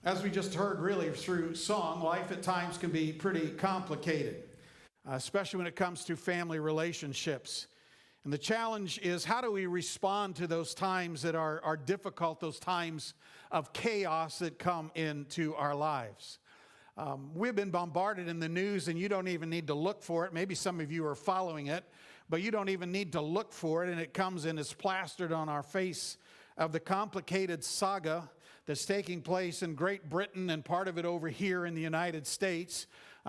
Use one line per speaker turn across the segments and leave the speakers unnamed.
As we just heard, really, through song, life at times can be pretty complicated, especially when it comes to family relationships. And the challenge is, how do we respond to those times that are difficult, those times of chaos that come into our lives? We've been bombarded in the news, and you don't even need to look for it. Maybe some of you are following it, but you don't even need to look for it, and it comes and is plastered on our face of the complicated saga that's taking place in Great Britain and part of it over here in the United States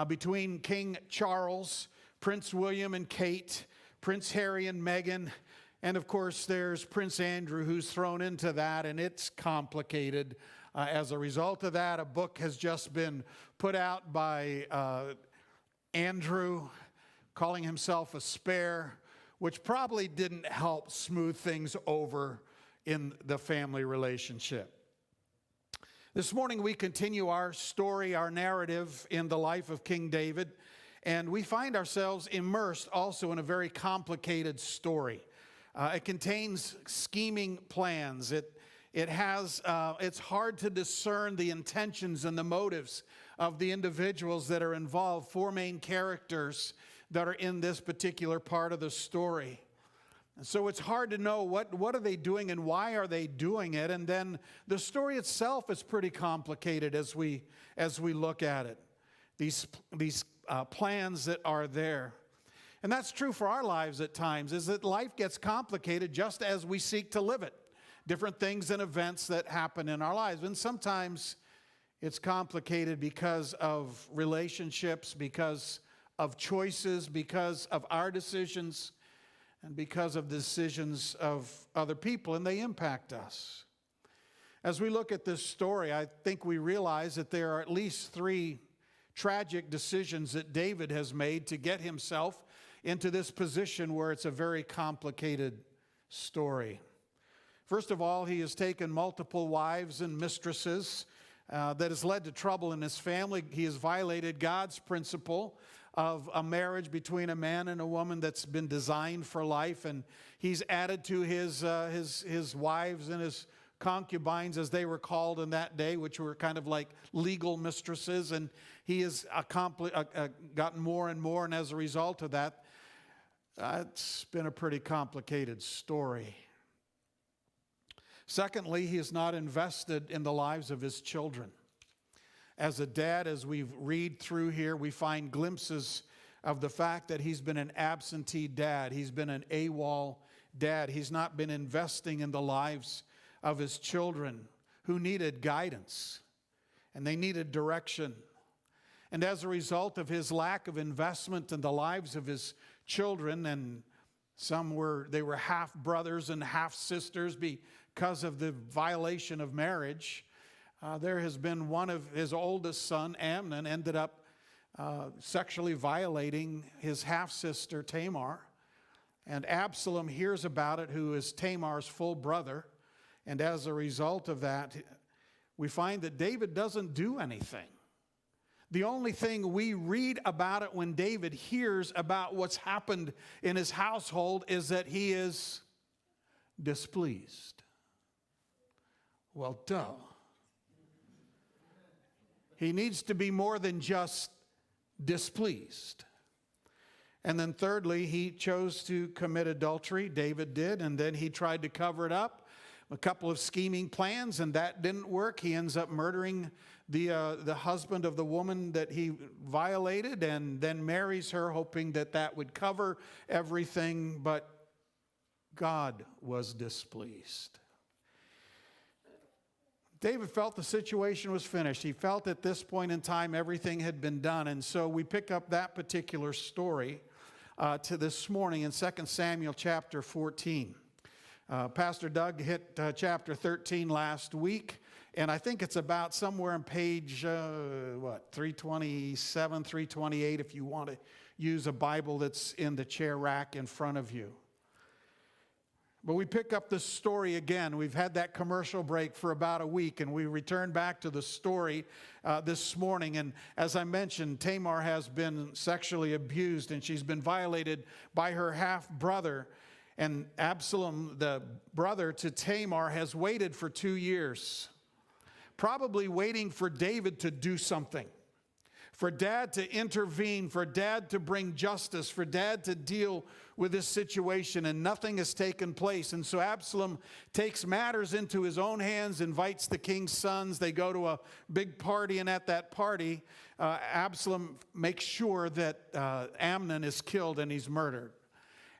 between King Charles, Prince William and Kate, Prince Harry and Meghan, and of course there's Prince Andrew who's thrown into that, and it's complicated. As a result of that, a book has just been put out by Andrew calling himself a spare, which probably didn't help smooth things over in the family relationship. This morning we continue our story, our narrative in the life of King David, and we find ourselves immersed also in a very complicated story. It contains scheming plans. It's hard to discern the intentions and the motives of the individuals that are involved. Four main characters that are in this particular part of the story. So it's hard to know what are they doing and why are they doing it. And then the story itself is pretty complicated as we look at it. These plans that are there. And that's true for our lives at times, is that life gets complicated just as we seek to live it. Different things and events that happen in our lives. And sometimes it's complicated because of relationships, because of choices, because of our decisions, and because of the decisions of other people, and they impact us. As we look at this story, I think we realize that there are at least three tragic decisions that David has made to get himself into this position where it's a very complicated story. First of all, he has taken multiple wives and mistresses that has led to trouble in his family. He has violated God's principle of a marriage between a man and a woman that's been designed for life, and he's added to his wives and his concubines, as they were called in that day, which were kind of like legal mistresses, and he has gotten more and more, and as a result of that, it's been a pretty complicated story. Secondly, he has not invested in the lives of his children. As a dad, as we read through here, we find glimpses of the fact that he's been an absentee dad. He's been an AWOL dad. He's not been investing in the lives of his children who needed guidance and they needed direction. And as a result of his lack of investment in the lives of his children, and they were half brothers and half sisters because of the violation of marriage, there has been one of his oldest son, Amnon, ended up sexually violating his half-sister, Tamar. And Absalom hears about it, who is Tamar's full brother. And as a result of that, we find that David doesn't do anything. The only thing we read about it when David hears about what's happened in his household is that he is displeased. Well, duh. He needs to be more than just displeased. And then thirdly, he chose to commit adultery. David did, and then he tried to cover it up. A couple of scheming plans, and that didn't work. He ends up murdering the husband of the woman that he violated, and then marries her, hoping that that would cover everything, but God was displeased. David felt the situation was finished. He felt at this point in time everything had been done. And so we pick up that particular story to this morning in 2 Samuel chapter 14. Pastor Doug hit chapter 13 last week. And I think it's about somewhere on page, 327, 328, if you want to use a Bible that's in the chair rack in front of you. But we pick up this story again. We've had that commercial break for about a week, and we return back to the story this morning. And as I mentioned, Tamar has been sexually abused, and she's been violated by her half-brother. And Absalom, the brother to Tamar, has waited for 2 years. probably waiting for David to do something, for Dad to intervene, for Dad to bring justice, for Dad to deal with this situation, and nothing has taken place. And so Absalom takes matters into his own hands, invites the king's sons. They go to a big party, and at that party, Absalom makes sure that Amnon is killed and he's murdered.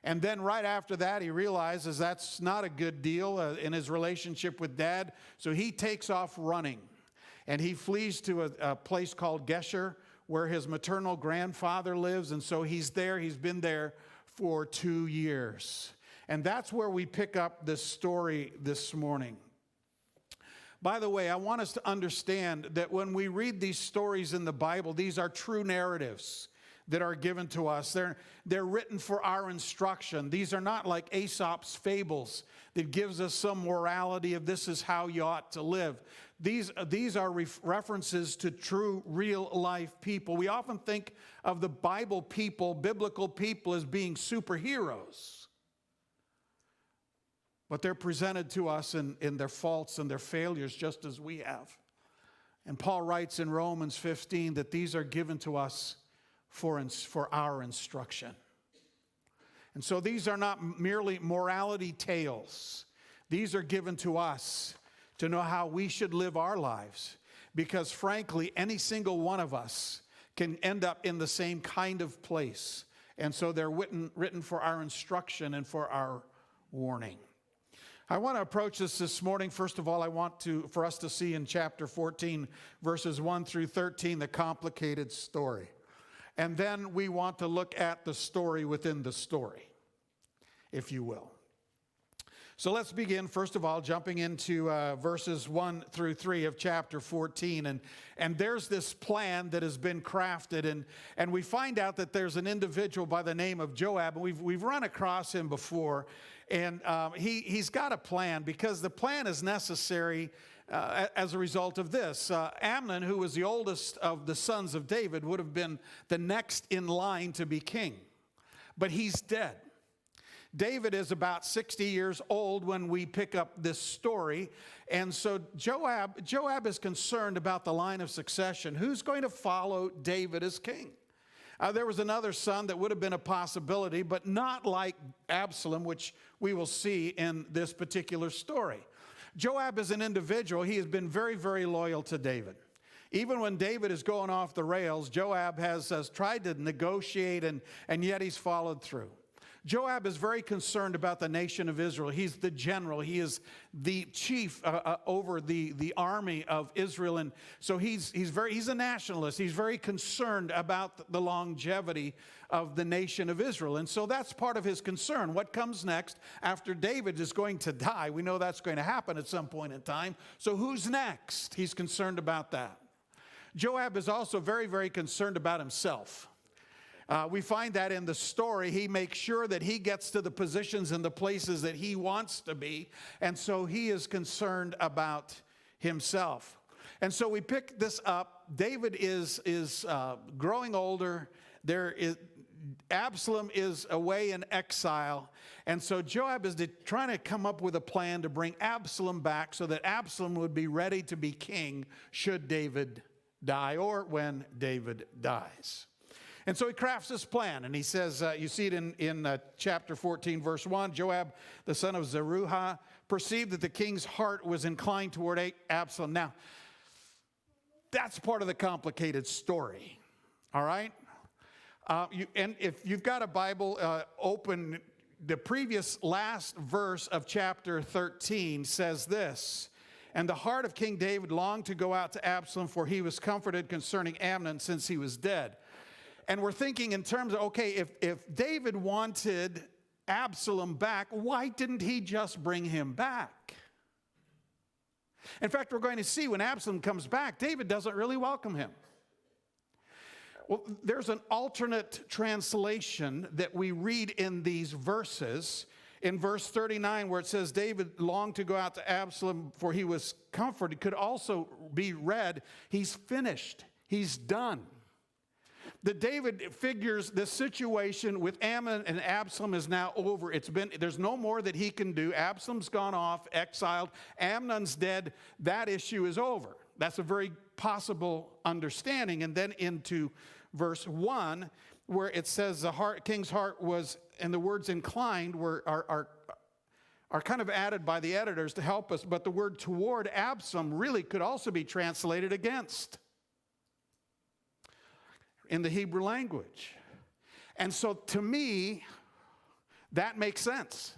And then right after that, he realizes that's not a good deal in his relationship with Dad, so he takes off running. And he flees to a place called Geshur, where his maternal grandfather lives. And so he's there. He's been there for 2 years. And that's where we pick up this story this morning. By the way, I want us to understand that when we read these stories in the Bible, these are true narratives that are given to us. They're written for our instruction. These are not like Aesop's fables that gives us some morality of this is how you ought to live. These are references to true, real life people. We often think of the Bible people, biblical people, as being superheroes. But they're presented to us in their faults and their failures just as we have. And Paul writes in Romans 15 that these are given to us for our instruction. And so these are not merely morality tales. These are given to us to know how we should live our lives. Because frankly, any single one of us can end up in the same kind of place. And so they're written for our instruction and for our warning. I want to approach this morning. First of all, I want for us to see in chapter 14, verses 1 through 13, the complicated story. And then we want to look at the story within the story, if you will. So let's begin, first of all, jumping into verses 1 through 3 of chapter 14. And there's this plan that has been crafted. And we find out that there's an individual by the name of Joab. And we've run across him before. And he's got a plan, because the plan is necessary as a result of this. Amnon, who was the oldest of the sons of David, would have been the next in line to be king. But he's dead. David is about 60 years old when we pick up this story. And so Joab is concerned about the line of succession. Who's going to follow David as king? There was another son that would have been a possibility, but not like Absalom, which we will see in this particular story. Joab is an individual. He has been very, very loyal to David. Even when David is going off the rails, Joab has tried to negotiate, and yet he's followed through. Joab is very concerned about the nation of Israel. He's the general. He is the chief over the army of Israel. And so he's a nationalist. He's very concerned about the longevity of the nation of Israel. And so that's part of his concern. What comes next after David is going to die? We know that's going to happen at some point in time. So who's next? He's concerned about that. Joab is also very, very concerned about himself. We find that in the story. He makes sure that he gets to the positions and the places that he wants to be. And so he is concerned about himself. And so we pick this up. David is growing older. Absalom is away in exile. And so Joab is trying to come up with a plan to bring Absalom back so that Absalom would be ready to be king should David die, or when David dies. And so he crafts this plan, and he says, you see it in chapter 14, verse 1, Joab, the son of Zeruiah, perceived that the king's heart was inclined toward Absalom. Now, that's part of the complicated story, all right? And if you've got a Bible open, the previous last verse of chapter 13 says this, and the heart of King David longed to go out to Absalom, for he was comforted concerning Amnon since he was dead. And we're thinking in terms of, okay, if David wanted Absalom back, why didn't he just bring him back? In fact, we're going to see when Absalom comes back, David doesn't really welcome him. Well, there's an alternate translation that we read in these verses. In verse 39, where it says, David longed to go out to Absalom, for he was comforted, could also be read, he's finished, he's done. That David figures the situation with Amnon and Absalom is now over. There's no more that he can do. Absalom's gone off, exiled. Amnon's dead. That issue is over. That's a very possible understanding. And then into verse 1, where it says the king's heart was, and the words inclined are kind of added by the editors to help us, but the word toward Absalom really could also be translated against in the Hebrew language. And so to me, that makes sense.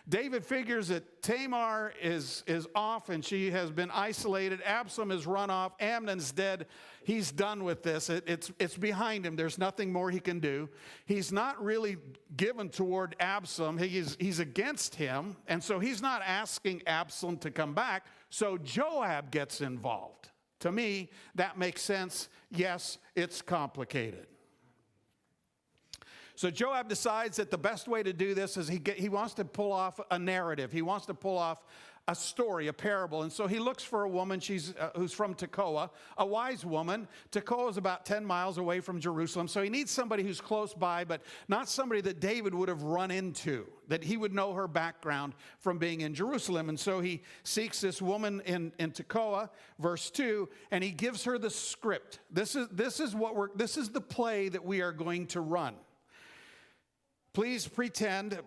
David figures that Tamar is off and she has been isolated. Absalom has run off. Amnon's dead. He's done with this. It's behind him. There's nothing more he can do. He's not really given toward Absalom. He's against him. And so he's not asking Absalom to come back. So Joab gets involved. To me, that makes sense. Yes, it's complicated. So Joab decides that the best way to do this is he wants to pull off a narrative. He wants to pull off a story, a parable. And so he looks for a woman who's from Tekoa, a wise woman. Tekoa is about 10 miles away from Jerusalem. So he needs somebody who's close by, but not somebody that David would have run into, that he would know her background from being in Jerusalem. And so he seeks this woman in Tekoa, verse 2, and he gives her the script. This is the play that we are going to run. Please pretend,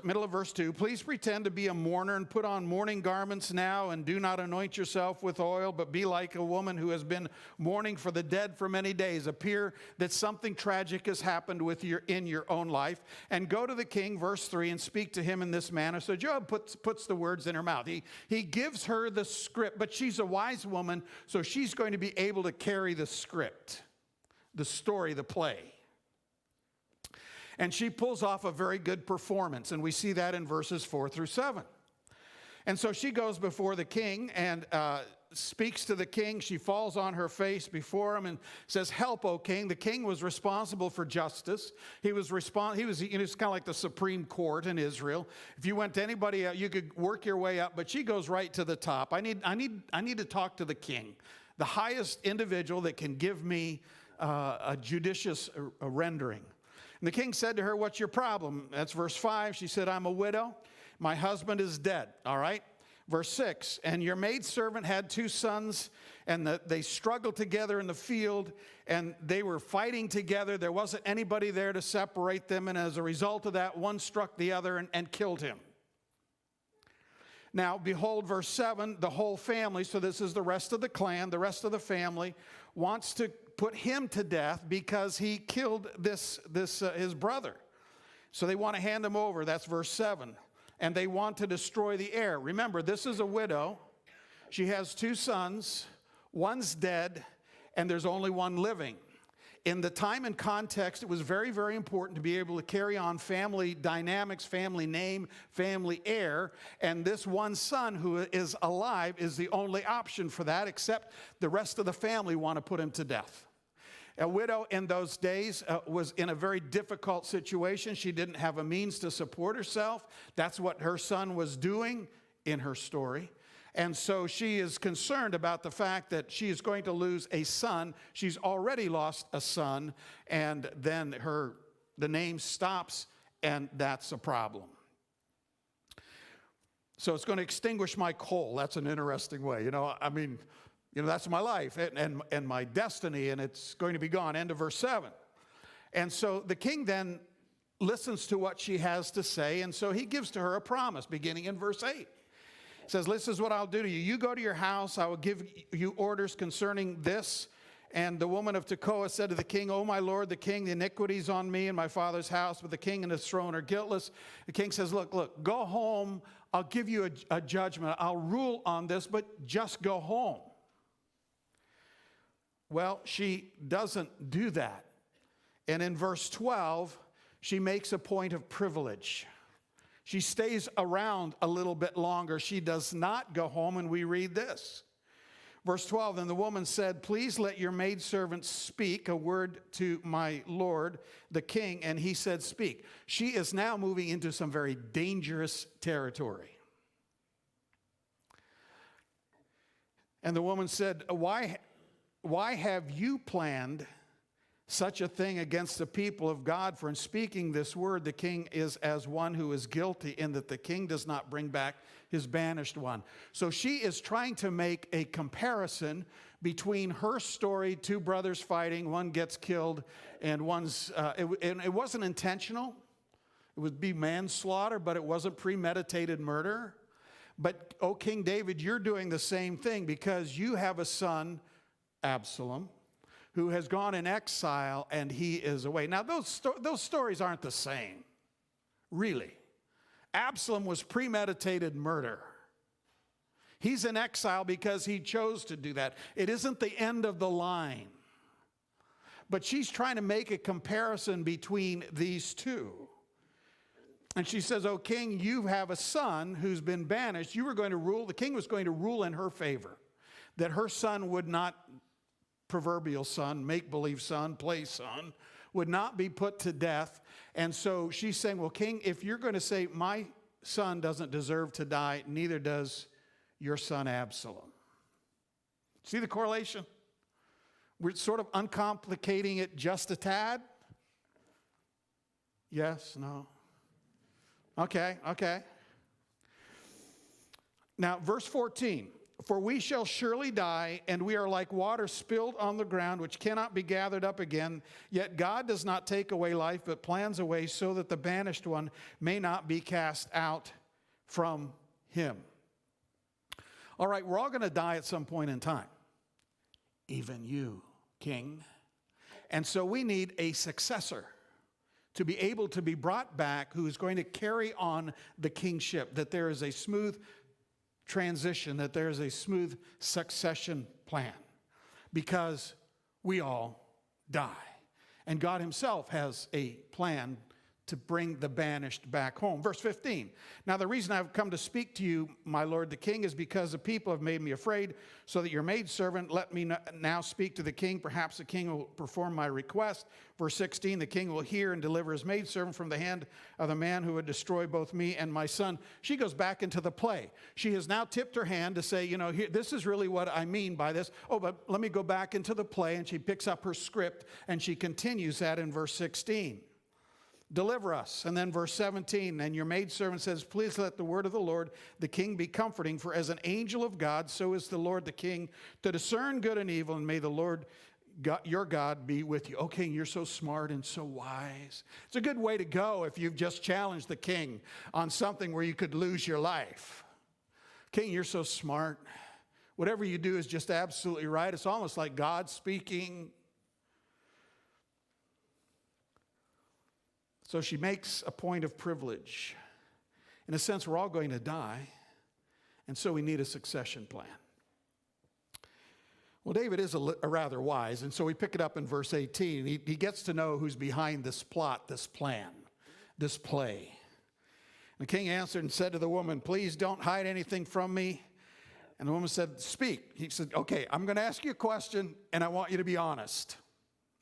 middle of verse 2, please pretend to be a mourner and put on mourning garments now and do not anoint yourself with oil, but be like a woman who has been mourning for the dead for many days. Appear that something tragic has happened in your own life. And go to the king, verse 3, and speak to him in this manner. So Joab puts the words in her mouth. He gives her the script, but she's a wise woman, so she's going to be able to carry the script, the story, the play. And she pulls off a very good performance, and we see that in verses 4 through 7. And so she goes before the king and speaks to the king. She falls on her face before him and says, "Help, O king." The king was responsible for justice. He was kind of like the Supreme Court in Israel. If you went to anybody, you could work your way up, but she goes right to the top. I need to talk to the king, the highest individual that can give me a judicious rendering. And the king said to her, "What's your problem?" That's verse 5. She said, "I'm a widow. My husband is dead." All right. Verse 6, "And your maidservant had 2 sons, and they struggled together in the field, and they were fighting together. There wasn't anybody there to separate them, and as a result of that, one struck the other and killed him. Now, behold," verse 7, "the whole family," so this is the rest of the clan, the rest of the family, "wants to put him to death because he killed his brother." So they want to hand him over. That's verse 7. "And they want to destroy the heir." Remember, this is a widow. She has 2 sons. One's dead, and there's only one living. In the time and context, it was very, very important to be able to carry on family dynamics, family name, family heir. And this one son who is alive is the only option for that, except the rest of the family want to put him to death. A widow in those days was in a very difficult situation. She didn't have a means to support herself. That's what her son was doing in her story. And so she is concerned about the fact that she is going to lose a son. She's already lost a son, and then the name stops, and that's a problem. So it's going to extinguish my coal. That's an interesting way. That's my life and my destiny, and it's going to be gone. End of verse 7. And so the king then listens to what she has to say, and so he gives to her a promise, beginning in verse 8. He says, "This is what I'll do to you. You go to your house. I will give you orders concerning this." And the woman of Tekoa said to the king, "Oh, my lord, the king, the iniquities on me and my father's house, but the king and his throne are guiltless." The king says, look, go home. I'll give you a judgment. I'll rule on this, but just go home. Well, she doesn't do that. And in verse 12, she makes a point of privilege. She stays around a little bit longer. She does not go home, and we read this. Verse 12, "Then the woman said, 'Please let your maidservant speak a word to my lord, the king.' And he said, 'Speak.'" She is now moving into some very dangerous territory. And the woman said, Why have you planned such a thing against the people of God, for in speaking this word, the king is as one who is guilty, in that the king does not bring back his banished one. So she is trying to make a comparison between her story, two brothers fighting, one gets killed, and it wasn't intentional. It would be manslaughter, but it wasn't premeditated murder. But, O King David, you're doing the same thing because you have a son, Absalom, who has gone in exile and he is away. Now, those stories aren't the same, really. Absalom was premeditated murder. He's in exile because he chose to do that. It isn't the end of the line. But she's trying to make a comparison between these two. And she says, "O king, you have a son who's been banished. You were going to rule." The king was going to rule in her favor, that her son would not, proverbial son, make-believe son, play son, would not be put to death. And so she's saying, well, king, if you're going to say my son doesn't deserve to die, neither does your son Absalom. See the correlation? We're sort of uncomplicating it just a tad. Yes, no. Okay. Now, verse 14. For we shall surely die, and we are like water spilled on the ground, which cannot be gathered up again. Yet God does not take away life, but plans away so that the banished one may not be cast out from him. All right, we're all going to die at some point in time. Even you, king. And so we need a successor to be able to be brought back who is going to carry on the kingship, that there is a smooth transition, that there's a smooth succession plan, because we all die. And God himself has a plan to bring the banished back home. Verse 15. Now the reason I've come to speak to you, my lord the king, is because the people have made me afraid, so that your maidservant let me now speak to the king. Perhaps the king will perform my request. Verse 16, the king will hear and deliver his maidservant from the hand of the man who would destroy both me and my son. She goes back into the play. She has now tipped her hand to say, here, this is really what I mean by this. Oh, but let me go back into the play. And she picks up her script and she continues that in verse 16. Deliver us. And then verse 17, and your maidservant says, please let the word of the Lord, the king, be comforting, for as an angel of God, so is the Lord the king, to discern good and evil, and may the Lord God, your God, be with you. Oh, king, you're so smart and so wise. It's a good way to go if you've just challenged the king on something where you could lose your life. King, you're so smart. Whatever you do is just absolutely right. It's almost like God speaking. So she makes a point of privilege. In a sense, we're all going to die, and so we need a succession plan. Well, David is a rather wise, and so we pick it up in verse 18. He gets to know who's behind this plot, this plan, this play. The king answered and said to the woman, please don't hide anything from me. And the woman said, speak. He said, okay, I'm going to ask you a question, and I want you to be honest.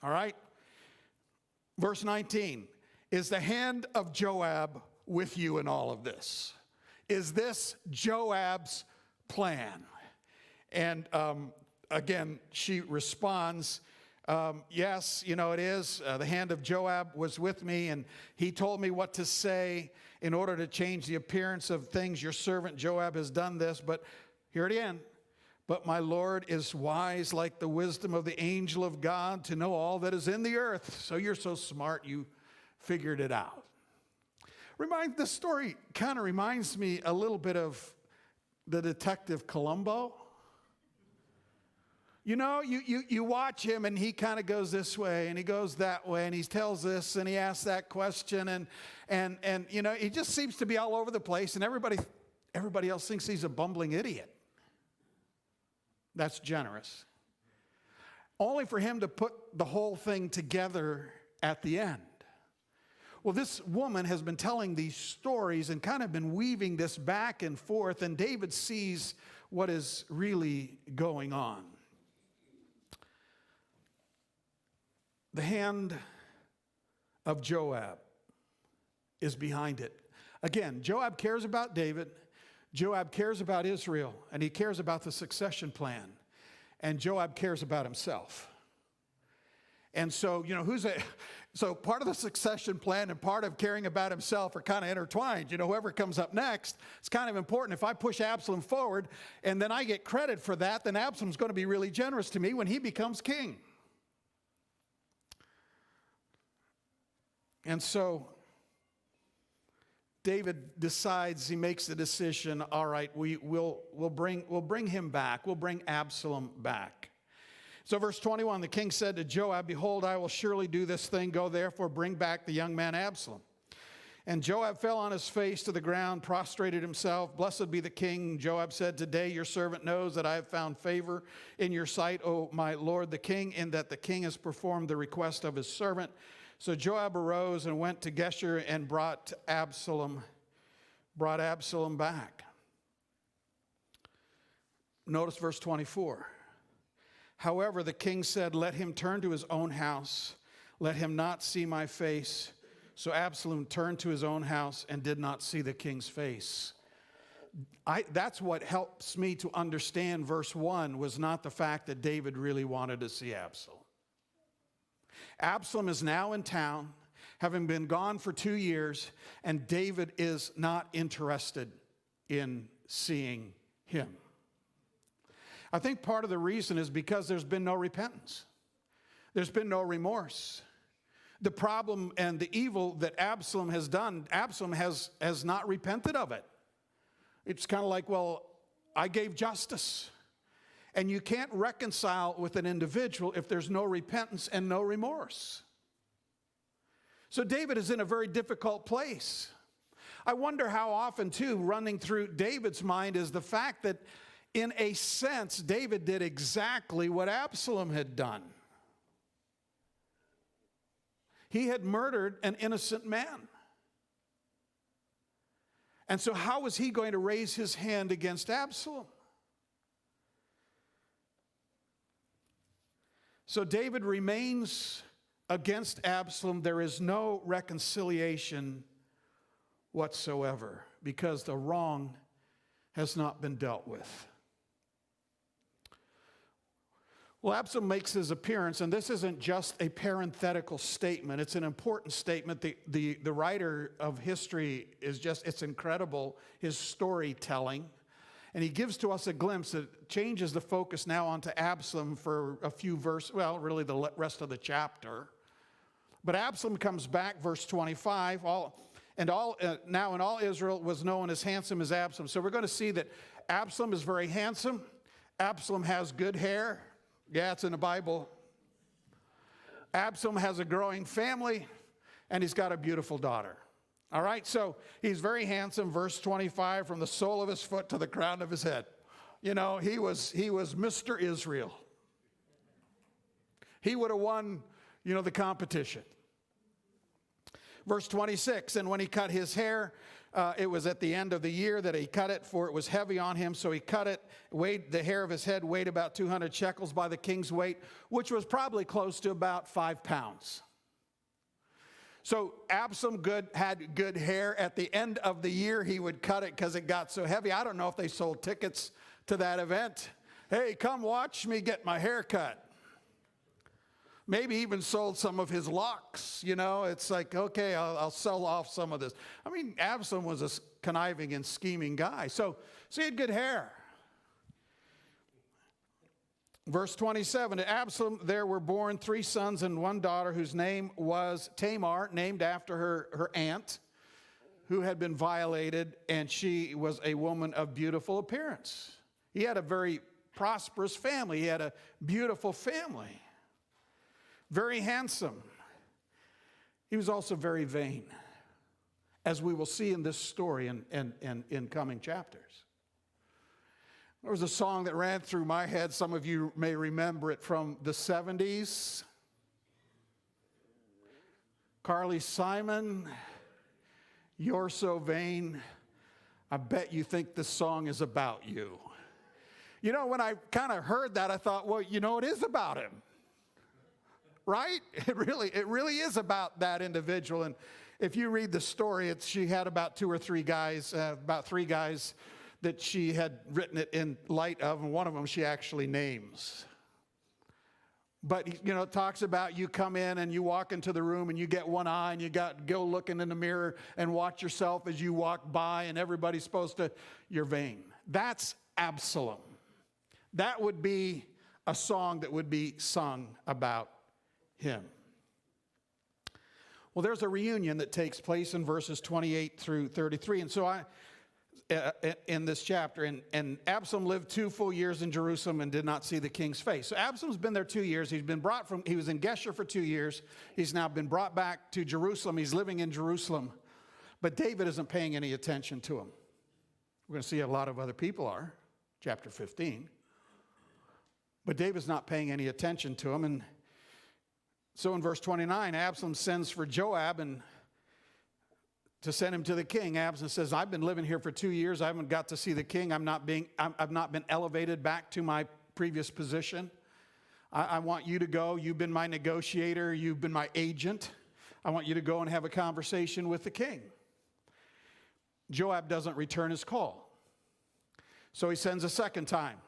All right? Verse 19. Is the hand of Joab with you in all of this? Is this Joab's plan? And again, she responds, yes, it is. The hand of Joab was with me, and he told me what to say in order to change the appearance of things. Your servant Joab has done this, but here it again. But my Lord is wise like the wisdom of the angel of God to know all that is in the earth. So you're so smart, you figured it out. This story kind of reminds me a little bit of the detective Columbo. You watch him and he kind of goes this way and he goes that way and he tells this and he asks that question and he just seems to be all over the place and everybody else thinks he's a bumbling idiot. That's generous. Only for him to put the whole thing together at the end. Well, this woman has been telling these stories and kind of been weaving this back and forth, and David sees what is really going on. The hand of Joab is behind it. Again, Joab cares about David. Joab cares about Israel, and he cares about the succession plan. And Joab cares about himself. And so, so part of the succession plan and part of caring about himself are kind of intertwined. Whoever comes up next, it's kind of important. If I push Absalom forward and then I get credit for that, then Absalom's going to be really generous to me when he becomes king. And so David decides, he makes the decision, all right, we'll bring him back. We'll bring Absalom back. So verse 21, the king said to Joab, behold, I will surely do this thing. Go therefore, bring back the young man Absalom. And Joab fell on his face to the ground, prostrated himself. Blessed be the king. Joab said, today your servant knows that I have found favor in your sight, O my lord the king, in that the king has performed the request of his servant. So Joab arose and went to Geshur and brought Absalom back. Notice verse 24. However, the king said, let him turn to his own house. Let him not see my face. So Absalom turned to his own house and did not see the king's face. That's what helps me to understand verse 1 was not the fact that David really wanted to see Absalom. Absalom is now in town, having been gone for 2 years, and David is not interested in seeing him. I think part of the reason is because there's been no repentance. There's been no remorse. The problem and the evil that Absalom has done, Absalom has not repented of it. It's kind of like, well, I gave justice. And you can't reconcile with an individual if there's no repentance and no remorse. So David is in a very difficult place. I wonder how often, too, running through David's mind is the fact that, in a sense, David did exactly what Absalom had done. He had murdered an innocent man. And so how was he going to raise his hand against Absalom? So David remains against Absalom. There is no reconciliation whatsoever because the wrong has not been dealt with. Well, Absalom makes his appearance, and this isn't just a parenthetical statement. It's an important statement. The writer of history it's incredible, his storytelling. And he gives to us a glimpse that changes the focus now onto Absalom for a few verses, well, really the rest of the chapter. But Absalom comes back, verse 25, now in all Israel was known as handsome as Absalom. So we're going to see that Absalom is very handsome. Absalom has good hair. Yeah, it's in the Bible. Absalom has a growing family, and he's got a beautiful daughter. All right, so he's very handsome, verse 25, from the sole of his foot to the crown of his head. He was Mr. Israel. He would have won, the competition. Verse 26, and when he cut his hair, it was at the end of the year that he cut it, for it was heavy on him. So he cut it, the hair of his head weighed about 200 shekels by the king's weight, which was probably close to about 5 pounds. So Absalom had good hair. At the end of the year, he would cut it because it got so heavy. I don't know if they sold tickets to that event. Hey, come watch me get my hair cut. Maybe even sold some of his locks. It's like, okay, I'll sell off some of this. I mean, Absalom was a conniving and scheming guy. So he had good hair. Verse 27, to Absalom there were born 3 sons and 1 daughter, whose name was Tamar, named after her aunt, who had been violated, and she was a woman of beautiful appearance. He had a very prosperous family. He had a beautiful family. Very handsome. He was also very vain, as we will see in this story and in coming chapters. There was a song that ran through my head. Some of you may remember it from the 70s. Carly Simon, you're so vain. I bet you think this song is about you. When I kind of heard that, I thought, well, it is about him. Right? It really is about that individual. And if you read the story, she had about 2 or 3 guys, about 3 guys that she had written it in light of, and one of them she actually names. But, it talks about you come in and you walk into the room and you get one eye and you got to go looking in the mirror and watch yourself as you walk by and everybody's supposed to, you're vain. That's Absalom. That would be a song that would be sung about him. Well, there's a reunion that takes place in verses 28 through 33. And so in this chapter, and Absalom lived 2 full years in Jerusalem and did not see the king's face. So Absalom's been there 2 years. He was in Geshur for 2 years. He's now been brought back to Jerusalem. He's living in Jerusalem. But David isn't paying any attention to him. We're going to see a lot of other people are, chapter 15. But David's not paying any attention to him. And so in verse 29, Absalom sends for Joab and to send him to the king. Absalom says, I've been living here for 2 years. I haven't got to see the king. I've not been elevated back to my previous position. I want you to go. You've been my negotiator. You've been my agent. I want you to go and have a conversation with the king. Joab doesn't return his call. So he sends a second time.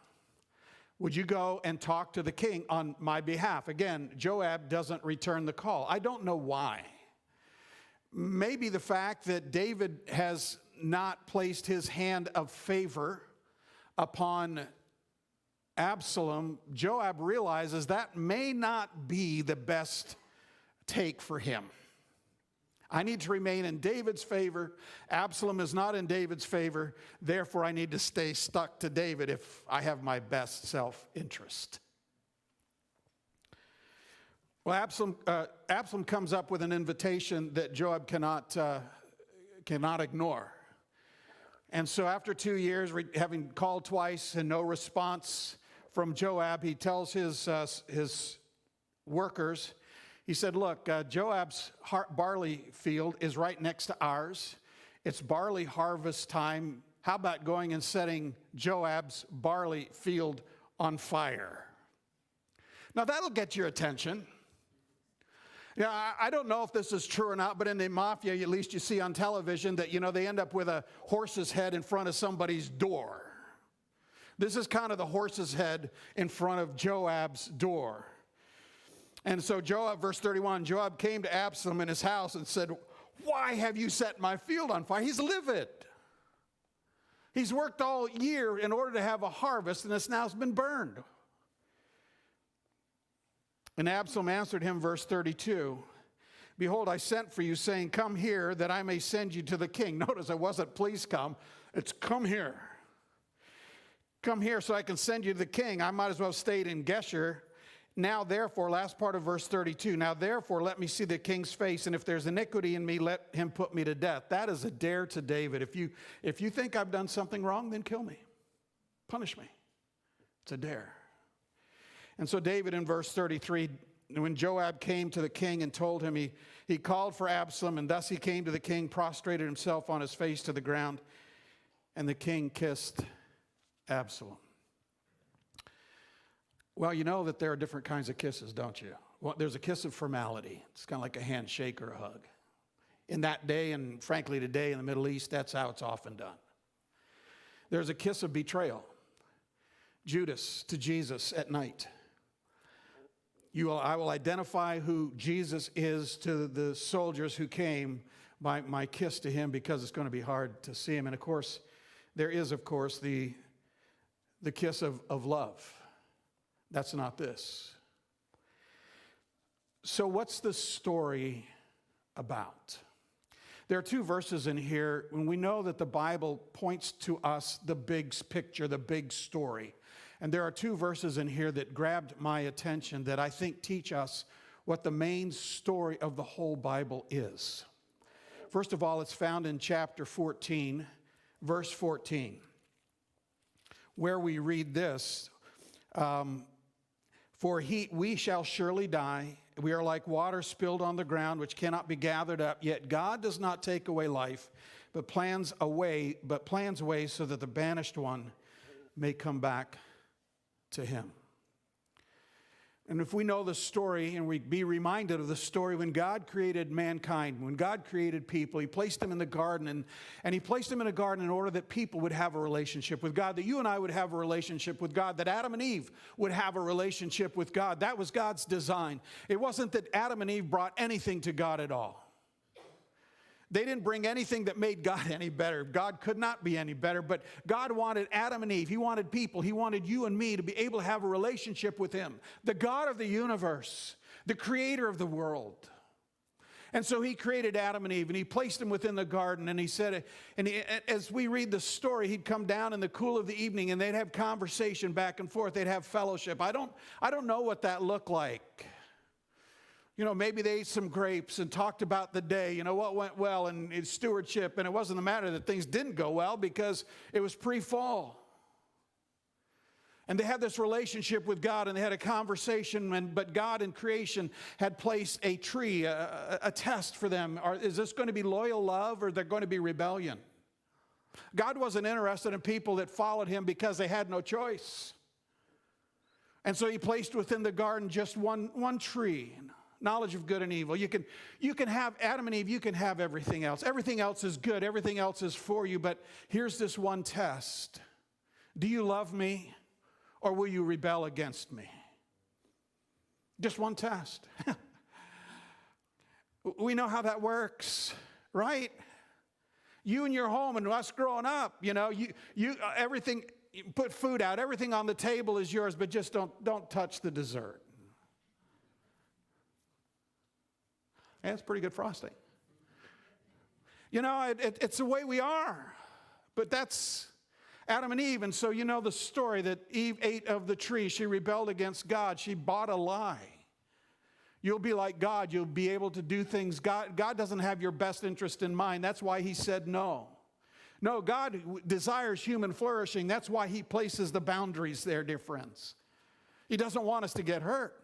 Would you go and talk to the king on my behalf? Again, Joab doesn't return the call. I don't know why. Maybe the fact that David has not placed his hand of favor upon Absalom, Joab realizes that may not be the best take for him. I need to remain in David's favor. Absalom is not in David's favor. Therefore, I need to stay stuck to David if I have my best self-interest. Well, Absalom comes up with an invitation that Joab cannot ignore. And so after 2 years, having called twice and no response from Joab, he tells his workers, he said, look, Joab's barley field is right next to ours. It's barley harvest time. How about going and setting Joab's barley field on fire? Now, that'll get your attention. Yeah, I don't know if this is true or not, but in the mafia, at least you see on television that, they end up with a horse's head in front of somebody's door. This is kind of the horse's head in front of Joab's door. And so Joab, verse 31, Joab came to Absalom in his house and said, why have you set my field on fire? He's livid. He's worked all year in order to have a harvest, and it's now been burned. And Absalom answered him, verse 32, behold, I sent for you, saying, come here, that I may send you to the king. Notice it wasn't, please come. It's, come here. Come here so I can send you to the king. I might as well have stayed in Geshur. Now, therefore, last part of verse 32, now, therefore, let me see the king's face, and if there's iniquity in me, let him put me to death. That is a dare to David. If you think I've done something wrong, then kill me. Punish me. It's a dare. And so David in verse 33, when Joab came to the king and told him, he called for Absalom, and thus he came to the king, prostrated himself on his face to the ground, and the king kissed Absalom. Well, you know that there are different kinds of kisses, don't you? Well, there's a kiss of formality. It's kind of like a handshake or a hug. In that day, and frankly today in the Middle East, that's how it's often done. There's a kiss of betrayal. Judas to Jesus at night. I will identify who Jesus is to the soldiers who came by my kiss to him, because it's going to be hard to see him. And of course, there is, of course, the kiss of love. That's not this. So what's the story about? There are 2 verses in here when we know that the Bible points to us the big picture, the big story. And there are 2 verses in here that grabbed my attention that I think teach us what the main story of the whole Bible is. First of all, it's found in chapter 14, verse 14, where we read this, for we shall surely die. We are like water spilled on the ground, which cannot be gathered up. Yet God does not take away life, but plans away so that the banished one may come back to him. And if we know the story and we be reminded of the story when God created mankind, when God created people, he placed them in the garden, and he placed them in a garden in order that people would have a relationship with God, that you and I would have a relationship with God, that Adam and Eve would have a relationship with God. That was God's design. It wasn't that Adam and Eve brought anything to God at all. They didn't bring anything that made God any better. God could not be any better, but God wanted Adam and Eve. He wanted people. He wanted you and me to be able to have a relationship with him, the God of the universe, the creator of the world. And so he created Adam and Eve, and he placed them within the garden, and he said, as we read the story, he'd come down in the cool of the evening, and they'd have conversation back and forth. They'd have fellowship. I don't know what that looked like. You know, maybe they ate some grapes and talked about the day, you know, what went well and its stewardship. And it wasn't a matter that things didn't go well because it was pre-fall. And they had this relationship with God, and they had a conversation, but God in creation had placed a tree, a test for them. Is this going to be loyal love, or is there going to be rebellion? God wasn't interested in people that followed him because they had no choice. And so he placed within the garden just one tree. Knowledge of good and evil. You can have Adam and Eve, you can have everything else. Everything else is good, everything else is for you, but here's this one test. Do you love me, or will you rebel against me? Just one test. We know how that works, right? You and your home, and us growing up, you know, you everything, you put food out, everything on the table is yours, but just don't touch the dessert. Yeah, it's pretty good frosting. You know, it's the way we are. But that's Adam and Eve. And so you know the story that Eve ate of the tree. She rebelled against God. She bought a lie. You'll be like God. You'll be able to do things. God doesn't have your best interest in mind. That's why he said no. No, God desires human flourishing. That's why he places the boundaries there, dear friends. He doesn't want us to get hurt.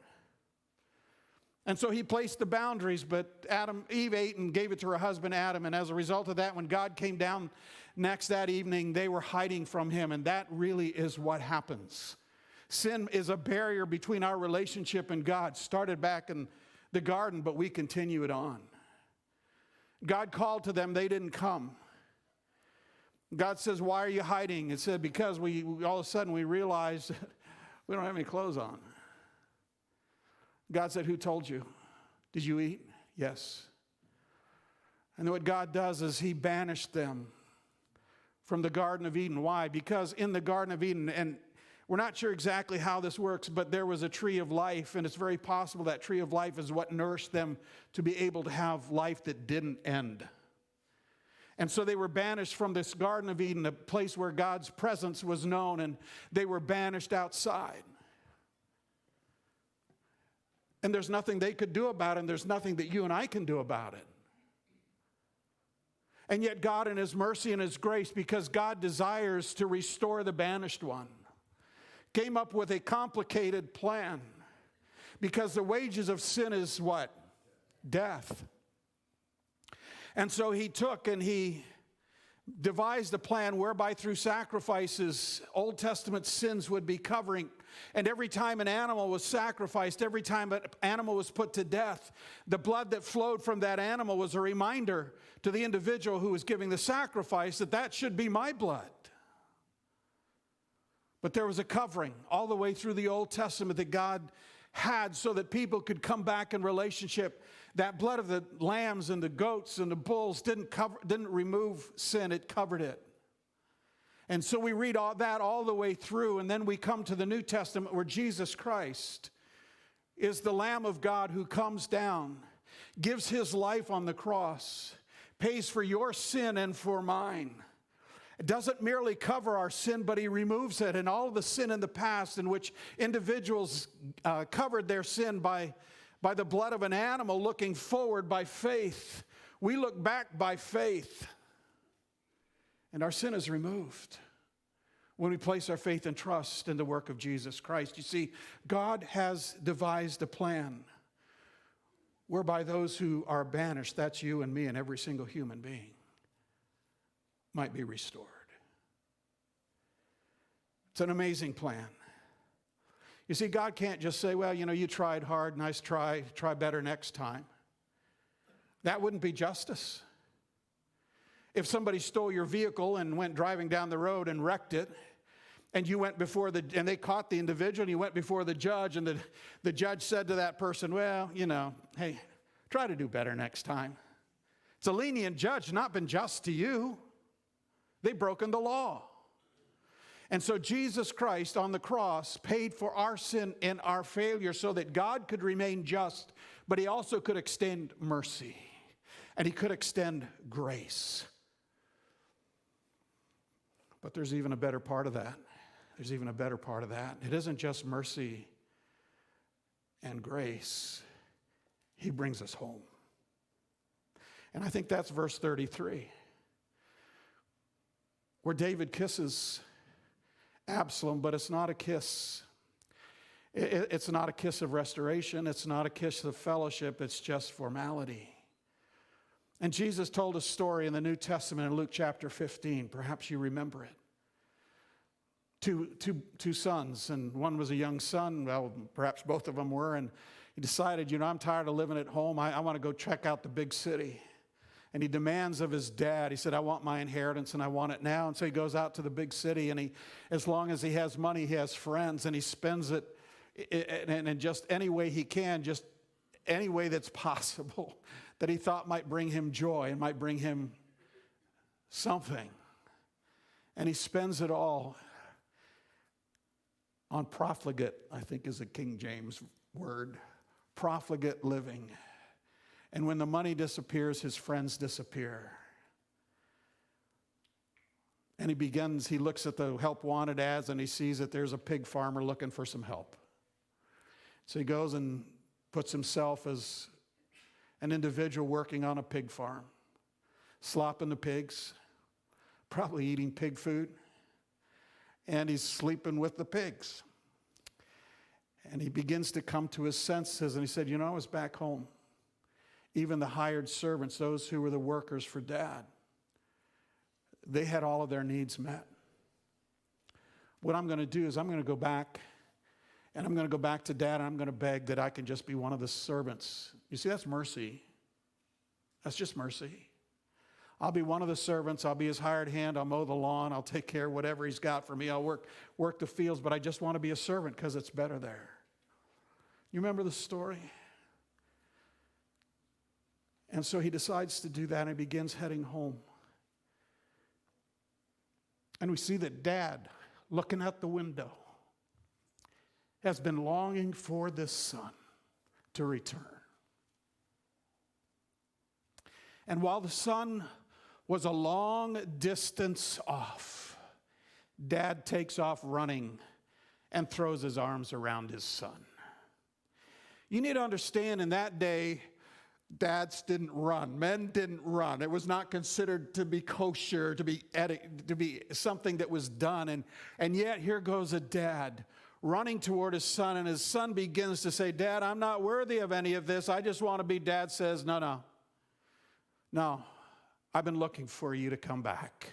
And so he placed the boundaries, but Eve ate and gave it to her husband Adam. And as a result of that, when God came down next that evening, they were hiding from him. And that really is what happens. Sin is a barrier between our relationship and God. Started back in the garden, but we continue it on. God called to them, they didn't come. God says, why are you hiding? It said, because we all of a sudden we realized we don't have any clothes on. God said, who told you? Did you eat? Yes. And what God does is he banished them from the Garden of Eden. Why? Because in the Garden of Eden, and we're not sure exactly how this works, but there was a tree of life, and it's very possible that tree of life is what nourished them to be able to have life that didn't end. And so they were banished from this Garden of Eden, a place where God's presence was known, and they were banished outside. And there's nothing they could do about it, and there's nothing that you and I can do about it. And yet God in his mercy and his grace, because God desires to restore the banished one, came up with a complicated plan. Because the wages of sin is what? Death. And so he took and he devised a plan whereby through sacrifices, Old Testament sins would be covering. And every time an animal was sacrificed, every time an animal was put to death, the blood that flowed from that animal was a reminder to the individual who was giving the sacrifice that that should be my blood. But there was a covering all the way through the Old Testament that God had so that people could come back in relationship. That blood of the lambs and the goats and the bulls didn't remove sin, it covered it. And so we read all that all the way through, and then we come to the New Testament where Jesus Christ is the Lamb of God who comes down, gives his life on the cross, pays for your sin and for mine. It doesn't merely cover our sin, but he removes it, and all of the sin in the past in which individuals covered their sin by the blood of an animal, looking forward by faith. We look back by faith. And our sin is removed when we place our faith and trust in the work of Jesus Christ. You see, God has devised a plan whereby those who are banished, that's you and me and every single human being, might be restored. It's an amazing plan. You see, God can't just say, well, you tried hard, nice try better next time. That wouldn't be justice. If somebody stole your vehicle and went driving down the road and wrecked it, and you went before and they caught the individual, and you went before the judge, and the judge said to that person, well, hey, try to do better next time. It's a lenient judge, not been just to you. They've broken the law. And so Jesus Christ on the cross paid for our sin and our failure so that God could remain just, but he also could extend mercy, and he could extend grace. But there's even a better part of that. There's even a better part of that. It isn't just mercy and grace. He brings us home. And I think that's verse 33, where David kisses Absalom, but it's not a kiss. It's not a kiss of restoration. It's not a kiss of fellowship. It's just formality. And Jesus told a story in the New Testament in Luke chapter 15. Perhaps you remember it. Two sons, and one was a young son. Well, perhaps both of them were. And he decided, I'm tired of living at home. I want to go check out the big city. And he demands of his dad, he said, I want my inheritance and I want it now. And so he goes out to the big city, and as long as he has money, he has friends, and he spends it in just any way he can, just any way that's possible that he thought might bring him joy and might bring him something. And he spends it all on profligate, I think is a King James word, profligate living. And when the money disappears, his friends disappear. And he looks at the help wanted ads, and he sees that there's a pig farmer looking for some help. So he goes and puts himself as an individual working on a pig farm, slopping the pigs, probably eating pig food, and he's sleeping with the pigs. And he begins to come to his senses, and he said, I was back home. Even the hired servants, those who were the workers for Dad, they had all of their needs met. What I'm going to do is I'm going to go back, and I'm going to go back to Dad, and I'm going to beg that I can just be one of the servants. You see, that's mercy. That's just mercy. I'll be one of the servants. I'll be his hired hand. I'll mow the lawn. I'll take care of whatever he's got for me. I'll work the fields, but I just want to be a servant because it's better there. You remember the story? And so he decides to do that, and he begins heading home. And we see that Dad, looking out the window, has been longing for this son to return. And while the son was a long distance off, Dad takes off running and throws his arms around his son. You need to understand, in that day, dads didn't run. Men didn't run. It was not considered to be kosher, to be something that was done. And yet here goes a dad running toward his son, and his son begins to say, Dad, I'm not worthy of any of this. I just want to be. Dad says, No, I've been looking for you to come back.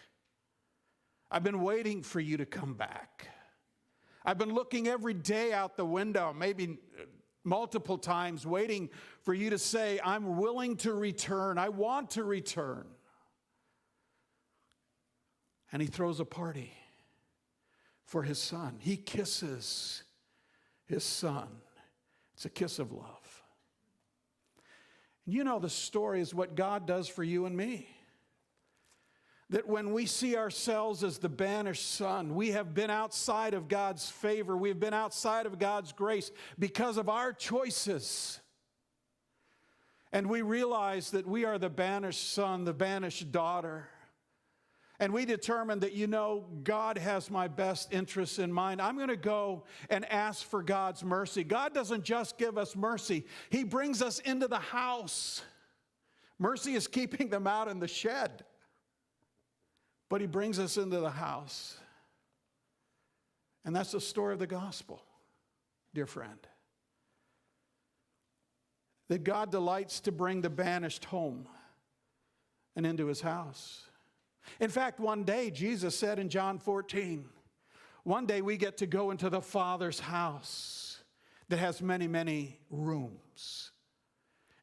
I've been waiting for you to come back. I've been looking every day out the window, maybe multiple times, waiting for you to say, I'm willing to return. I want to return. And he throws a party for his son. He kisses his son. It's a kiss of love. You know, the story is what God does for you and me. That when we see ourselves as the banished son, we have been outside of God's favor. We have been outside of God's grace because of our choices. And we realize that we are the banished son, the banished daughter. And we determine that, God has my best interests in mind. I'm going to go and ask for God's mercy. God doesn't just give us mercy. He brings us into the house. Mercy is keeping them out in the shed. But he brings us into the house. And that's the story of the gospel, dear friend. That God delights to bring the banished home and into his house. In fact, one day Jesus said in John 14, One day we get to go into the Father's house that has many, many rooms.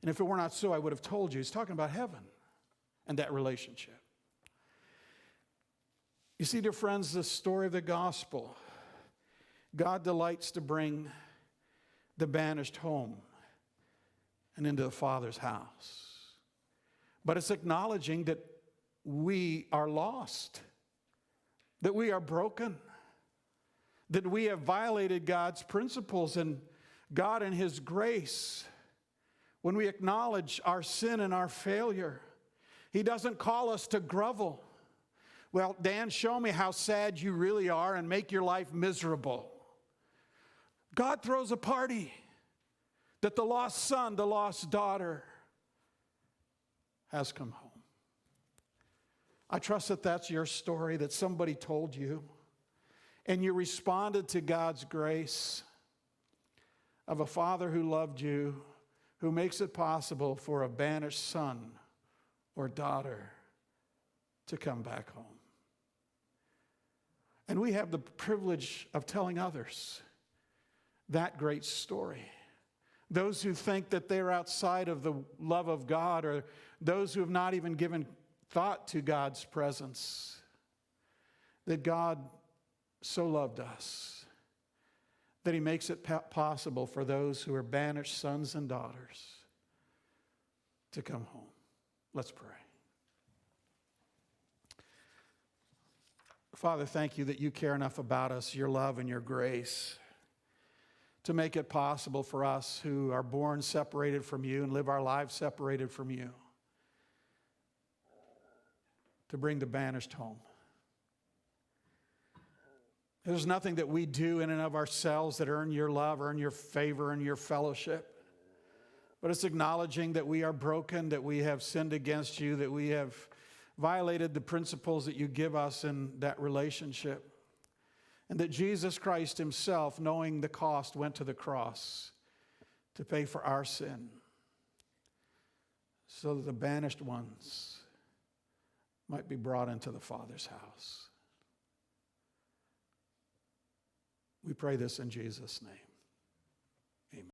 And if it were not so, I would have told you. He's talking about heaven and that relationship. You see, dear friends, the story of the gospel, God delights to bring the banished home and into the Father's house. But it's acknowledging that we are lost, that we are broken, that we have violated God's principles, and God in His grace, when we acknowledge our sin and our failure, He doesn't call us to grovel. Well, Dan, show me how sad you really are and make your life miserable. God throws a party that the lost son, the lost daughter has come home. I trust that that's your story, that somebody told you, and you responded to God's grace of a Father who loved you, who makes it possible for a banished son or daughter to come back home. And we have the privilege of telling others that great story. Those who think that they're outside of the love of God, or those who have not even given thought to God's presence, that God so loved us that He makes it possible for those who are banished sons and daughters to come home. Let's pray. Father, thank you that you care enough about us, your love and your grace, to make it possible for us who are born separated from you and live our lives separated from you to bring the banished home. There's nothing that we do in and of ourselves that earn your love, earn your favor, and your fellowship. But it's acknowledging that we are broken, that we have sinned against you, that we have violated the principles that you give us in that relationship. And that Jesus Christ Himself, knowing the cost, went to the cross to pay for our sin, so that the banished ones might be brought into the Father's house. We pray this in Jesus' name.